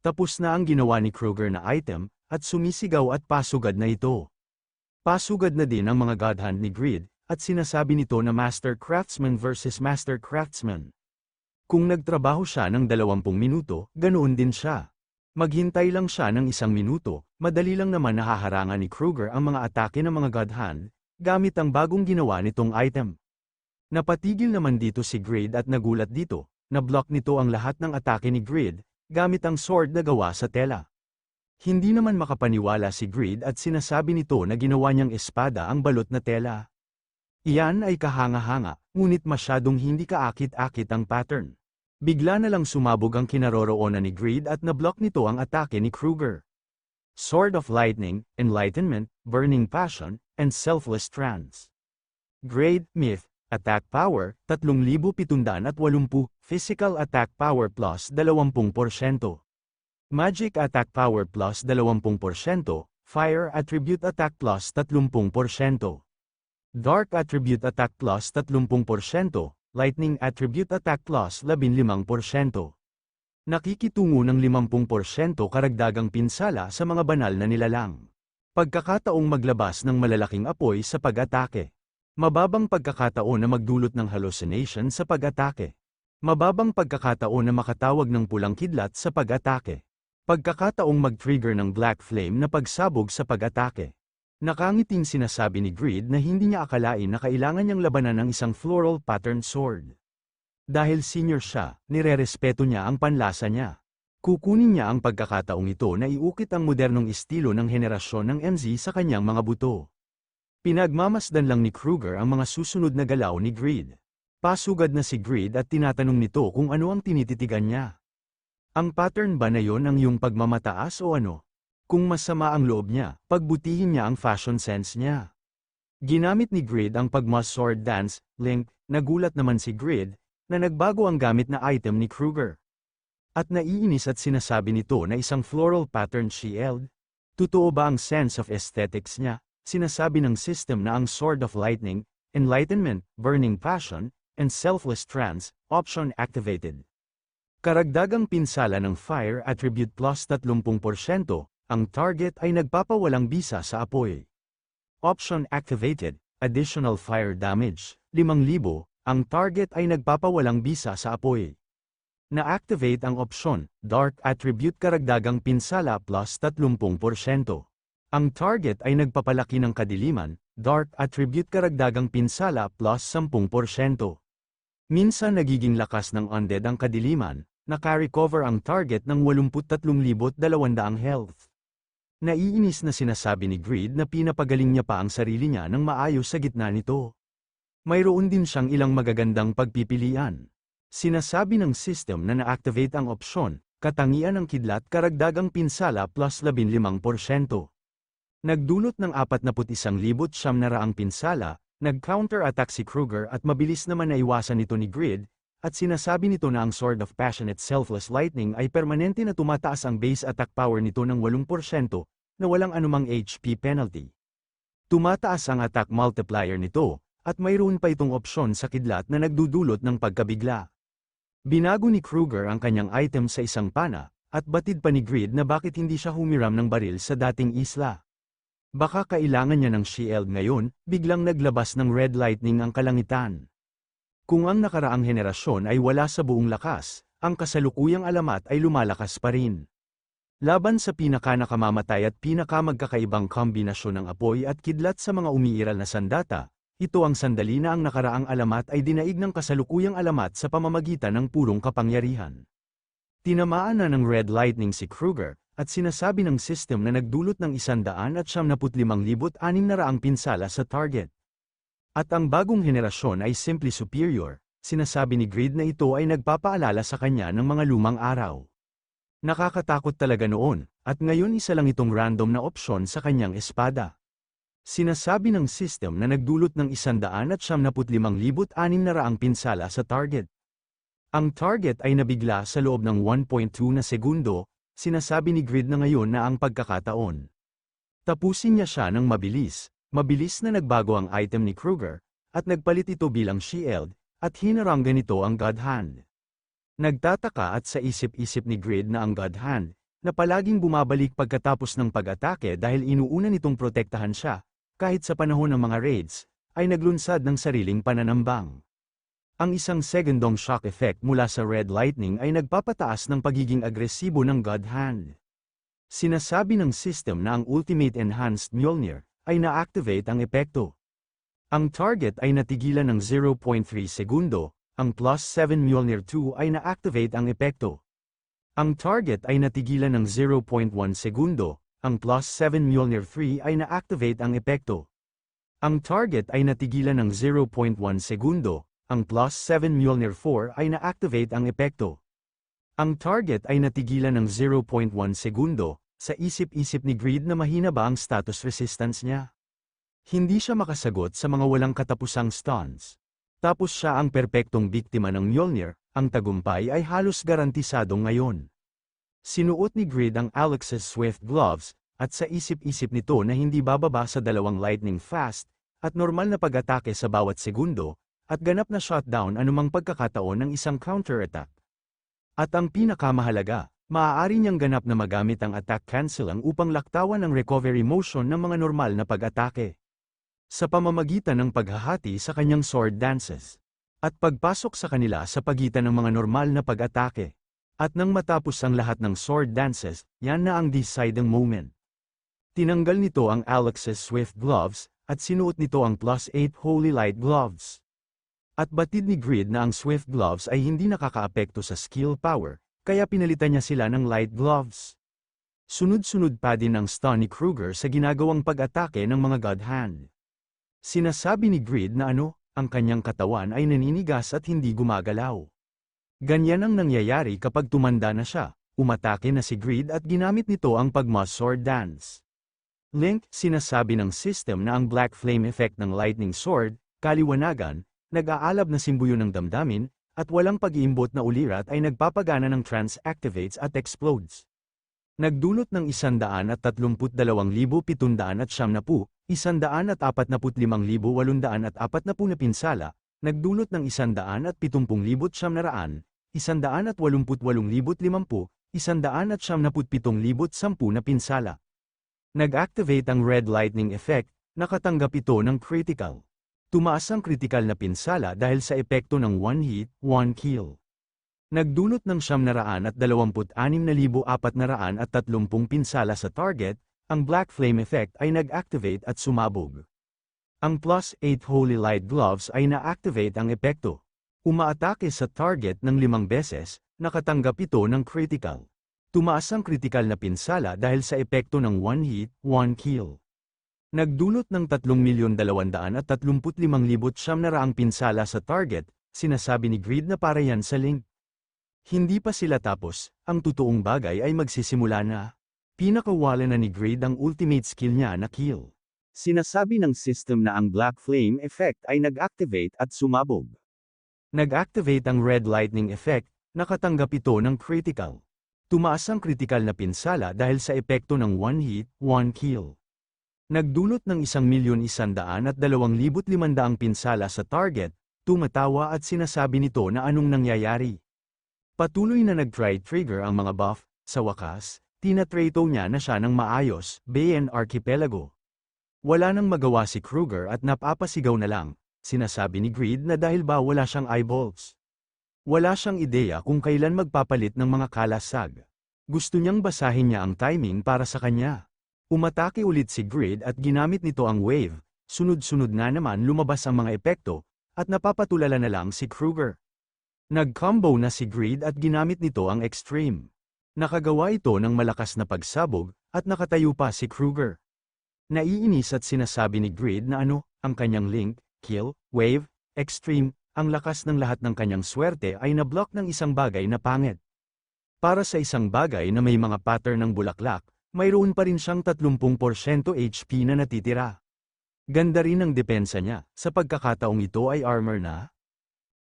Tapos na ang ginawa ni Kruger na item, at sumisigaw at pasugad na ito. Pasugad na din ang mga God Hand ni Grid, at sinasabi nito na Master Craftsman versus Master Craftsman. Kung nagtrabaho siya ng 20 minuto, ganoon din siya. Maghintay lang siya ng 1 minuto, madali lang naman nahaharangan ni Kruger ang mga atake ng mga God Hand, gamit ang bagong ginawa nitong item. Napatigil naman dito si Grid at nagulat dito, na-block nito ang lahat ng atake ni Grid, gamit ang sword na gawa sa tela. Hindi naman makapaniwala si Grid at sinasabi nito na ginawa niyang espada ang balot na tela. Iyan ay kahanga-hanga, ngunit masyadong hindi kaakit-akit ang pattern. Bigla na lang sumabog ang kinaroroonan ni Grid at na-block nito ang atake ni Kruger. Sword of Lightning, Enlightenment, Burning Passion, and Selfless Trance. Grade, Myth, Attack Power, 3,780, Physical Attack Power plus 20%. Magic Attack Power plus 20%, Fire Attribute Attack plus 30%. Dark Attribute Attack plus 30%, Lightning Attribute Attack plus 15%. Nakikitungo ng 50% karagdagang pinsala sa mga banal na nilalang. Pagkakataong maglabas ng malalaking apoy sa pag-atake. Mababang pagkakataon na magdulot ng hallucination sa pag-atake. Mababang pagkakataon na makatawag ng pulang kidlat sa pag-atake. Pagkakataong mag-trigger ng Black Flame na pagsabog sa pag-atake. Nakangiting sinasabi ni Grid na hindi niya akalain na kailangan niyang labanan ng isang floral pattern sword. Dahil senior siya, nirerespeto niya ang panlasa niya. Kukunin niya ang pagkakataong ito na iukit ang modernong estilo ng henerasyon ng MZ sa kanyang mga buto. Pinagmamasdan lang ni Kruger ang mga susunod na galaw ni Grid. Pasugad na si Grid at tinatanong nito kung ano ang tinititigan niya. Ang pattern ba na yon ang iyong pagmamataas o ano? Kung masama ang loob niya, pagbutihin niya ang fashion sense niya. Ginamit ni Grid ang pagmas sword dance, link, nagulat naman si Grid, na nagbago ang gamit na item ni Kruger. At naiinis at sinasabi nito na isang floral pattern shield. Totoo ba ang sense of aesthetics niya? Sinasabi ng system na ang Sword of Lightning, Enlightenment, Burning Passion, and Selfless Trance, option activated. Karagdagang pinsala ng Fire Attribute plus 30%, ang target ay nagpapawalang bisa sa apoy. Option activated, additional fire damage, 5,000, ang target ay nagpapawalang bisa sa apoy. Na-activate ang opsyon, Dark Attribute karagdagang pinsala plus 30%. Ang target ay nagpapalaki ng kadiliman, Dark Attribute karagdagang pinsala plus 10%. Minsan nagiging lakas ng undead ang kadiliman, naka-recover ang target ng 83,200 health. Naiinis na sinasabi ni Grid na pinapagaling niya pa ang sarili niya ng maayos sa gitna nito. Mayroon din siyang ilang magagandang pagpipilian. Sinasabi ng system na na-activate ang opsyon, katangian ng kidlat karagdagang pinsala plus 15%. Nagdulot ng 41,900 pinsala, nag-counter-attack si Kruger at mabilis naman naiwasan nito ni Grid, at sinasabi nito na ang Sword of Passionate Selfless Lightning ay permanente na tumataas ang base attack power nito ng 8%, na walang anumang HP penalty. Tumataas ang attack multiplier nito, at mayroon pa itong opsyon sa kidlat na nagdudulot ng pagkabigla. Binago ni Kruger ang kanyang item sa isang pana, at batid pa ni Grid na bakit hindi siya humiram ng baril sa dating isla. Baka kailangan niya ng shield ngayon, biglang naglabas ng Red Lightning ang kalangitan. Kung ang nakaraang henerasyon ay wala sa buong lakas, ang kasalukuyang alamat ay lumalakas pa rin. Laban sa pinaka-nakamamatay at pinaka-magkakaibang kombinasyon ng apoy at kidlat sa mga umiiral na sandata, ito ang sandali na ang nakaraang alamat ay dinaig ng kasalukuyang alamat sa pamamagitan ng purong kapangyarihan. Tinamaan na ng Red Lightning si Kruger, at sinasabi ng system na nagdulot ng 175,600 pinsala sa target. At ang bagong henerasyon ay simply superior, sinasabi ni Grid na ito ay nagpapaalala sa kanya ng mga lumang araw. Nakakatakot talaga noon, at ngayon isa lang itong random na opsyon sa kanyang espada. Sinasabi ng system na nagdulot ng 175,600 pinsala sa target. Ang target ay nabigla sa loob ng 1.2 na segundo, sinasabi ni Grid na ngayon na ang pagkakataon. Tapusin niya siya ng mabilis. Mabilis na nagbago ang item ni Kruger, at nagpalit ito bilang shield, at hinaranggan nito ang God Hand. Nagtataka at sa isip-isip ni Grid na ang God Hand, na palaging bumabalik pagkatapos ng pag-atake dahil inuuna nitong protektahan siya, kahit sa panahon ng mga raids, ay naglunsad ng sariling pananambang. Ang isang segundong shock effect mula sa Red Lightning ay nagpapataas ng pagiging agresibo ng God Hand. Sinasabi ng system na ang Ultimate Enhanced Mjolnir ay na-activate ang epekto. Ang target ay natigilan ng 0.3 segundo, ang plus 7 Mjolnir 2 ay na-activate ang epekto. Ang target ay natigilan ng 0.1 segundo, ang plus 7 Mjolnir 3 ay na-activate ang epekto. Ang target ay natigilan ng 0.1 segundo, ang plus 7 Mjolnir 4 ay na-activate ang epekto. Ang target ay natigilan ng 0.1 segundo, sa isip-isip ni Greed na mahina ba ang status resistance niya. Hindi siya makasagot sa mga walang katapusang stuns. Tapos siya ang perpektong biktima ng Mjolnir, ang tagumpay ay halos garantisado ngayon. Sinuot ni Greed ang Alex's Swift Gloves, at sa isip-isip nito na hindi bababa sa 2 lightning fast, at normal na pag-atake sa bawat segundo, at ganap na shutdown anumang pagkakataon ng isang counter-attack. At ang pinakamahalaga, maaari niyang ganap na magamit ang attack canceling upang laktawan ang recovery motion ng mga normal na pag-atake. Sa pamamagitan ng paghahati sa kanyang sword dances, at pagpasok sa kanila sa pagitan ng mga normal na pag-atake. At nang matapos ang lahat ng sword dances, yan na ang deciding moment. Tinanggal nito ang Alex's Swift Gloves, at sinuot nito ang plus 8 Holy Light Gloves. At batid ni Greed na ang Swift Gloves ay hindi nakakaapekto sa skill power, kaya pinalitan niya sila ng Light Gloves. Sunod-sunod pa din ang stun ni Kruger sa ginagawang pag-atake ng mga God Hand. Sinasabi ni Greed na ang kanyang katawan ay naninigas at hindi gumagalaw. Ganyan ang nangyayari kapag tumanda na siya, umatake na si Greed at ginamit nito ang pag-Moss Sword Dance. Link, sinasabi ng system na ang Black Flame effect ng Lightning Sword, kaliwanagan, nag-aalab na simbuyo ng damdamin, at walang pag-iimbot na ulirat ay nagpapagana ng trance activates at explodes. Nagdulot ng 132,770, 145,840 na pinsala, nagdulot ng 170,900, 188,050, 177,10 na pinsala. Nag-activate ang Red Lightning Effect, nakatanggap ito ng critical. Tumaas ang critical na pinsala dahil sa epekto ng 1 hit, 1 kill. Nagdulot ng 726,430 pinsala sa target, ang Black Flame Effect ay nag-activate at sumabog. Ang plus 8 Holy Light Gloves ay na-activate ang epekto. Umaatake sa target ng 5 beses, nakatanggap ito ng critical. Tumaas ang critical na pinsala dahil sa epekto ng 1 hit, 1 kill. Nagdulot ng 3,235,700 pinsala sa target, sinasabi ni Greed na para yan sa Link. Hindi pa sila tapos, ang totoong bagay ay magsisimula na. Pinakawala na ni Greed ang ultimate skill niya na kill. Sinasabi ng system na ang Black Flame Effect ay nag-activate at sumabog. Nag-activate ang Red Lightning Effect, nakatanggap ito ng critical. Tumaas ang critical na pinsala dahil sa epekto ng 1 hit, 1 kill. Nagdulot ng 1,102,500 pinsala sa target, tumatawa at sinasabi nito na anong nangyayari. Patuloy na nag-try trigger ang mga buff, sa wakas, tinatrato niya na siya ng maayos, Bayan Archipelago. Wala nang magawa si Kruger at napapasigaw na lang, sinasabi ni Greed na dahil ba wala siyang eyeballs. Wala siyang ideya kung kailan magpapalit ng mga kalasag. Gusto niyang basahin niya ang timing para sa kanya. Umatake ulit si Greed at ginamit nito ang wave, sunod-sunod nga naman lumabas ang mga epekto, at napapatulala na lang si Kruger. Nag-combo na si Greed at ginamit nito ang extreme. Nakagawa ito ng malakas na pagsabog, at nakatayo pa si Kruger. Naiinis at sinasabi ni Greed na ang kanyang link, kill, wave, extreme, ang lakas ng lahat ng kanyang swerte ay na-block ng isang bagay na pangit. Para sa isang bagay na may mga pattern ng bulaklak, mayroon pa rin siyang 30% HP na natitira. Ganda rin ang depensa niya, sa pagkakataong ito ay armor na.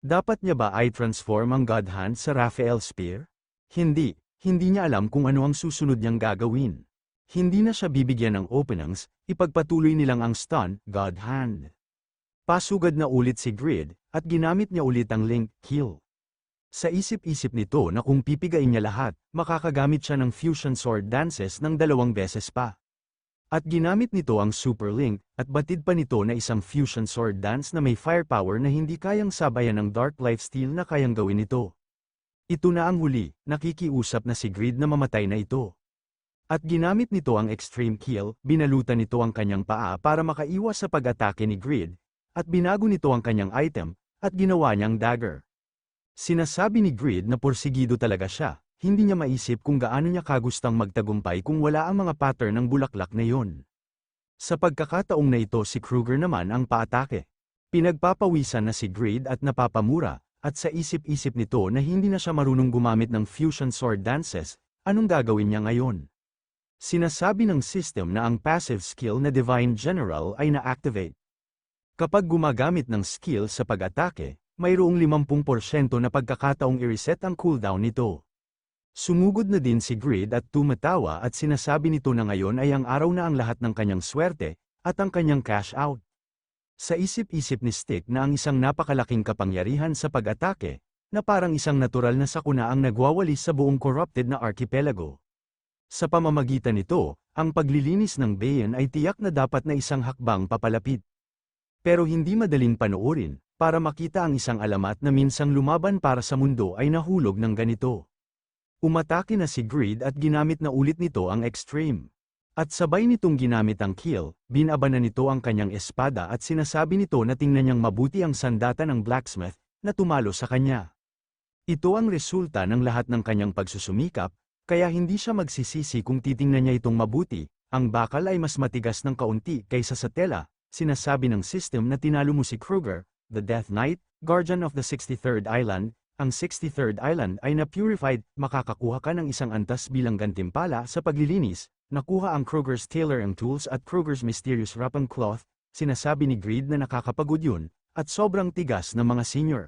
Dapat niya ba ay transform ang God Hand sa Raphael Spear? Hindi niya alam kung ano ang susunod niyang gagawin. Hindi na siya bibigyan ng openings, ipagpatuloy nilang ang stun, God Hand. Pasugad na ulit si Greed, at ginamit niya ulit ang link, kill. Sa isip-isip nito na kung pipigain niya lahat, makakagamit siya ng Fusion Sword Dances ng 2 beses pa. At ginamit nito ang Super Link, at batid pa nito na isang Fusion Sword Dance na may firepower na hindi kayang sabayan ng Dark Lifesteal na kayang gawin ito. Ito na ang huli, nakikiusap na si Greed na mamatay na ito. At ginamit nito ang Extreme Kill, binalutan nito ang kanyang paa para makaiwas sa pag-atake ni Greed, at binago nito ang kanyang item, at ginawa niyang dagger. Sinasabi ni Greed na porsigido talaga siya, hindi niya maisip kung gaano niya kagustang magtagumpay kung wala ang mga pattern ng bulaklak na yon. Sa pagkakataong na ito si Kruger naman ang paatake. Pinagpapawisan na si Greed at napapamura, at sa isip-isip nito na hindi na siya marunong gumamit ng Fusion Sword Dances, anong gagawin niya ngayon? Sinasabi ng system na ang passive skill na Divine General ay na-activate. Kapag gumagamit ng skill sa pag-atake, mayroong 50% na pagkakataong i-reset ang cooldown nito. Sumugod na din si Greed at tumatawa at sinasabi nito na ngayon ay ang araw na ang lahat ng kanyang swerte, at ang kanyang cash out. Sa isip-isip ni Stick na ang isang napakalaking kapangyarihan sa pag-atake, na parang isang natural na sakuna ang nagwawalis sa buong corrupted na archipelago. Sa pamamagitan nito, ang paglilinis ng Bayon ay tiyak na dapat na isang hakbang papalapit. Pero hindi madaling panoorin, para makita ang isang alamat na minsang lumaban para sa mundo ay nahulog ng ganito. Umatake na si Greed at ginamit na ulit nito ang Extreme. At sabay nitong ginamit ang Kill, binaba na nito ang kanyang espada at sinasabi nito na tingnan niyang mabuti ang sandata ng blacksmith, na tumalo sa kanya. Ito ang resulta ng lahat ng kanyang pagsusumikap, kaya hindi siya magsisisi kung titingnan niya itong mabuti, ang bakal ay mas matigas ng kaunti kaysa sa tela, sinasabi ng system na tinalo mo si Kruger, the Death Knight, Guardian of the 63rd Island. Ang 63rd Island ay na-purified, makakakuha ka ng isang antas bilang gantimpala sa paglilinis, nakuha ang Kruger's Tailoring Tools at Kruger's Mysterious Wrapping Cloth, sinasabi ni Greed na nakakapagod yun, at sobrang tigas ng mga senior.